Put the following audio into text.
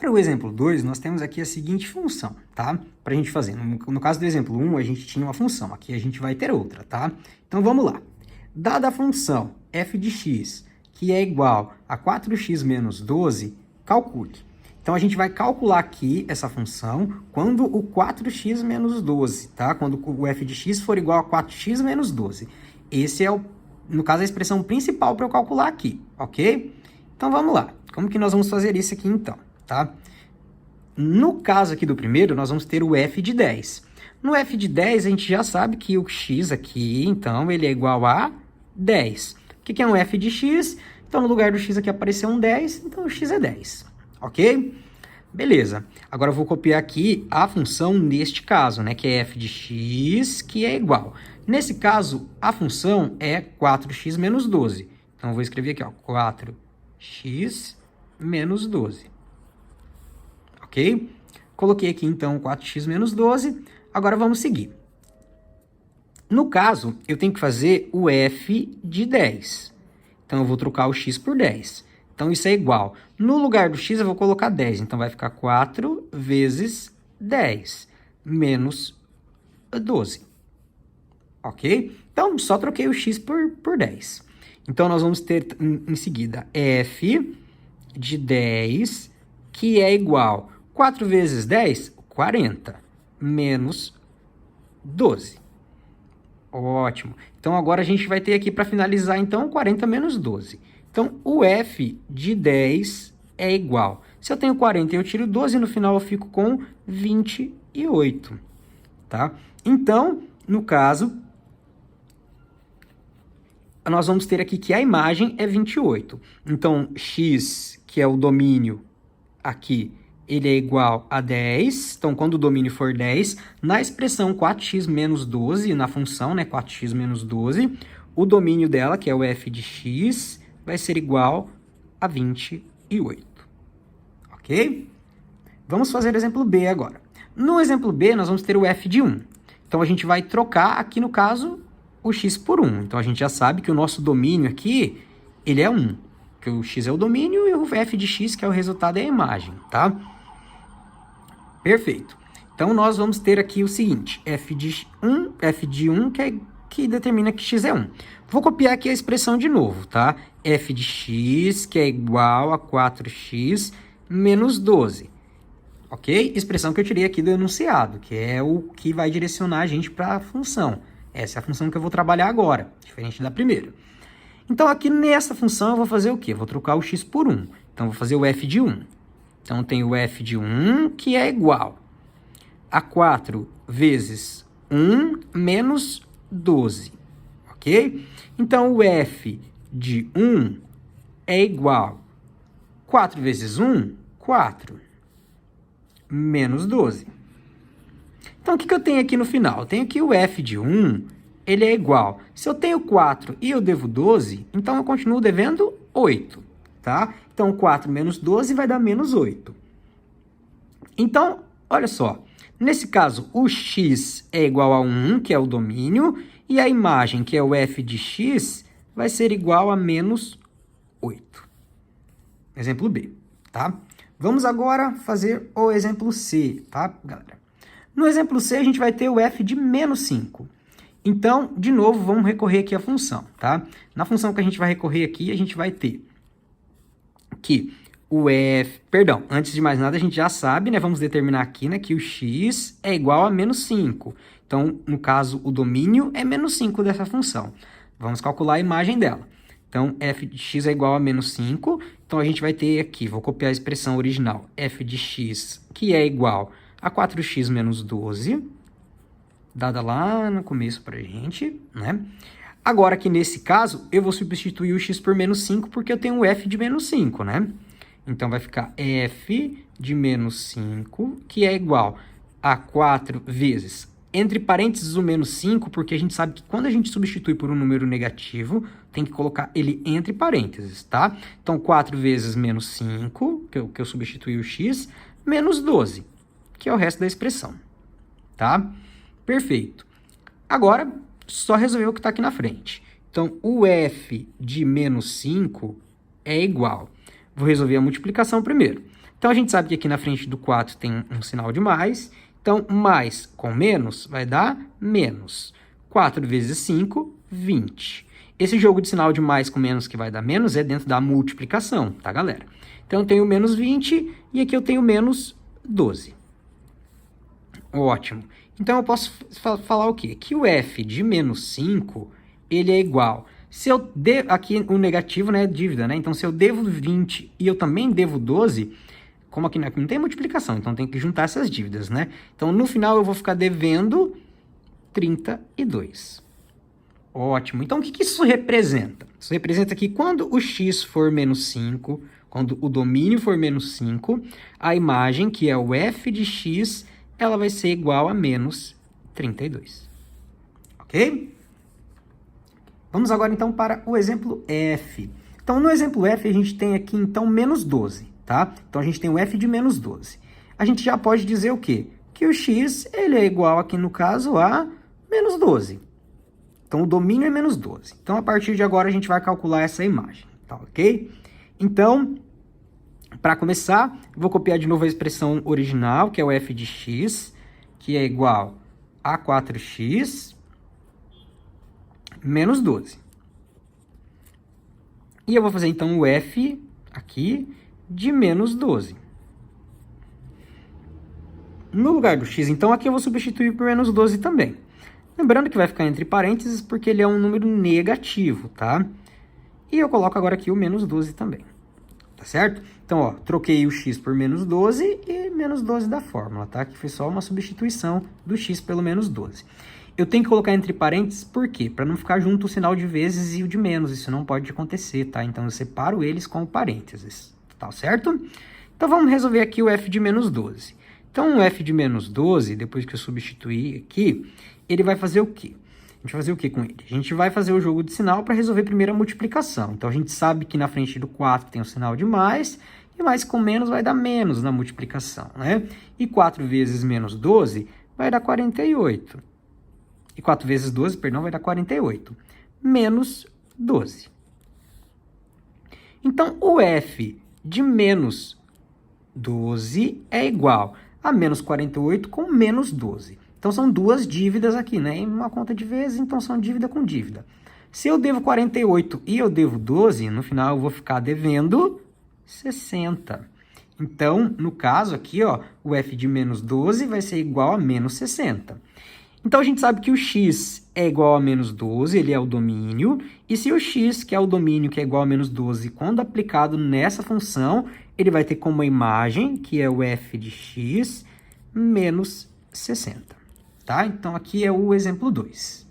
Para o exemplo 2, nós temos aqui a seguinte função, tá? Para a gente fazer. No caso do exemplo 1, a gente tinha uma função. Aqui a gente vai ter outra, tá? Então, vamos lá. Dada a função f de x, que é igual a 4x menos 12, calcule. Então, a gente vai calcular aqui essa função quando o 4x menos 12, tá? Quando o f de x for igual a 4x menos 12. Esse é, no caso, a expressão principal para eu calcular aqui, ok? Então, vamos lá. Como que nós vamos fazer isso aqui, então? Tá? No caso aqui do primeiro, nós vamos ter o f de 10. No f de 10, a gente já sabe que o x aqui, então, ele é igual a 10. O que é um f de x? Então, no lugar do x aqui apareceu um 10, então o x é 10. Ok? Beleza. Agora eu vou copiar aqui a função neste caso, né? Que é f de x, que é igual. Nesse caso, a função é 4x menos 12. Então, eu vou escrever aqui, ó, 4x menos 12. Ok? Coloquei aqui, então, 4x menos 12. Agora, vamos seguir. No caso, eu tenho que fazer o f de 10. Então, eu vou trocar o x por 10. Então, isso é igual. No lugar do x, eu vou colocar 10. Então, vai ficar 4 vezes 10 menos 12. Ok? Então, só troquei o x por 10. Então, nós vamos ter, em seguida, f de 10, que é igual a 4 vezes 10, 40, menos 12. Ótimo. Então, agora a gente vai ter aqui, para finalizar, então, 40 menos 12. Então, o f de 10 é igual. Se eu tenho 40 e eu tiro 12, no final eu fico com 28. Tá? Então, no caso, nós vamos ter aqui que a imagem é 28. Então, x, que é o domínio aqui, ele é igual a 10. Então, quando o domínio for 10, na expressão 4x menos 12, na função, né, 4x menos 12, o domínio dela, que é o f de x, vai ser igual a 28. Ok? Vamos fazer o exemplo B agora. No exemplo B, nós vamos ter o f de 1. Então, a gente vai trocar aqui, no caso, o x por 1. Então, a gente já sabe que o nosso domínio aqui, ele é 1. Que o x é o domínio e o f de x, que é o resultado, é a imagem, tá? Perfeito. Então, nós vamos ter aqui o seguinte, f de 1, que determina que x é 1. Vou copiar aqui a expressão de novo, tá? F de x, que é igual a 4x menos 12. Ok? Expressão que eu tirei aqui do enunciado, que é o que vai direcionar a gente para a função. Essa é a função que eu vou trabalhar agora, diferente da primeira. Então, aqui nessa função, eu vou fazer o quê? Vou trocar o x por 1. Então, vou fazer o f de 1. Então, eu tenho o f de 1, que é igual a 4 vezes 1 menos 12. Ok? Então, o f de 1 é igual a 4 vezes 1, 4, menos 12. Então, o que eu tenho aqui no final? Eu tenho aqui o f de 1, ele é igual. Se eu tenho 4 e eu devo 12, então eu continuo devendo 8, tá? Então, 4 menos 12 vai dar menos 8. Então, olha só. Nesse caso, o x é igual a 1, que é o domínio, e a imagem, que é o f de x, vai ser igual a menos 8. Exemplo B, tá? Vamos agora fazer o exemplo C, tá, galera? No exemplo C, a gente vai ter o f de menos 5. Então, de novo, vamos recorrer aqui à função, tá? Na função que a gente vai recorrer aqui, a gente vai ter que o f... Perdão, antes de mais nada, a gente já sabe, né? Vamos determinar aqui, né, que o x é igual a menos 5. Então, no caso, o domínio é menos 5 dessa função. Vamos calcular a imagem dela. Então, f de x é igual a menos 5. Então, a gente vai ter aqui, vou copiar a expressão original, f de x, que é igual a 4x menos 12, dada lá no começo pra gente, né? Agora, aqui nesse caso, eu vou substituir o x por menos 5, porque eu tenho o f de menos 5, né? Então, vai ficar f de menos 5, que é igual a 4 vezes, entre parênteses, o menos 5, porque a gente sabe que quando a gente substitui por um número negativo, tem que colocar ele entre parênteses, tá? Então, 4 vezes menos 5, que eu substituí o x, menos 12, que é o resto da expressão, tá? Perfeito. Agora, só resolver o que está aqui na frente. Então, o f de menos 5 é igual. Vou resolver a multiplicação primeiro. Então, a gente sabe que aqui na frente do 4 tem um sinal de mais. Então, mais com menos vai dar menos. 4 vezes 5, 20. Esse jogo de sinal de mais com menos que vai dar menos é dentro da multiplicação, tá, galera? Então, eu tenho menos 20 e aqui eu tenho menos 12. Ótimo. Então, eu posso falar o quê? Que o f de menos 5, ele é igual. Se eu aqui o negativo, né, dívida, né? Então, se eu devo 20 e eu também devo 12, como aqui não tem multiplicação, então tem que juntar essas dívidas, né? Então, no final, eu vou ficar devendo 32. Ótimo. Então, o que isso representa? Isso representa que quando o x for menos 5, quando o domínio for menos 5, a imagem, que é o f de x, ela vai ser igual a menos 32. Ok? Vamos agora, então, para o exemplo F. Então, no exemplo F, a gente tem aqui, então, menos 12, tá? Então, a gente tem o F de menos 12. A gente já pode dizer o quê? Que o x, ele é igual aqui, no caso, a menos 12. Então, o domínio é menos 12. Então, a partir de agora, a gente vai calcular essa imagem, tá ok? Então, para começar, vou copiar de novo a expressão original, que é o f de x, que é igual a 4x menos 12. E eu vou fazer, então, o f aqui de menos 12. No lugar do x, então, aqui eu vou substituir por menos 12 também. Lembrando que vai ficar entre parênteses porque ele é um número negativo, tá? E eu coloco agora aqui o menos 12 também. Tá certo? Então, ó, troquei o x por menos 12 e menos 12 da fórmula, tá? Que foi só uma substituição do x pelo menos 12. Eu tenho que colocar entre parênteses, por quê? Para não ficar junto o sinal de vezes e o de menos. Isso não pode acontecer, tá? Então, eu separo eles com parênteses, tá certo? Então, vamos resolver aqui o f de menos 12. Então, o f de menos 12, depois que eu substituir aqui, ele vai fazer o quê? A gente vai fazer o que com ele? A gente vai fazer o jogo de sinal para resolver primeiro a multiplicação. Então, a gente sabe que na frente do 4 tem o sinal de mais, e mais com menos vai dar menos na multiplicação, né? E 4 vezes menos 12 vai dar 48. E 4 vezes 12, perdão, vai dar 48. Menos 12. Então, o f de menos 12 é igual a menos 48 com menos 12. Então, são duas dívidas aqui, né? Em uma conta de vezes, então são dívida com dívida. Se eu devo 48 e eu devo 12, no final eu vou ficar devendo 60. Então, no caso aqui, ó, o f de menos 12 vai ser igual a menos 60. Então, a gente sabe que o x é igual a menos 12, ele é o domínio. E se o x, que é o domínio, que é igual a menos 12, quando aplicado nessa função, ele vai ter como imagem, que é o f de x, menos 60. Tá? Então, aqui é o exemplo 2.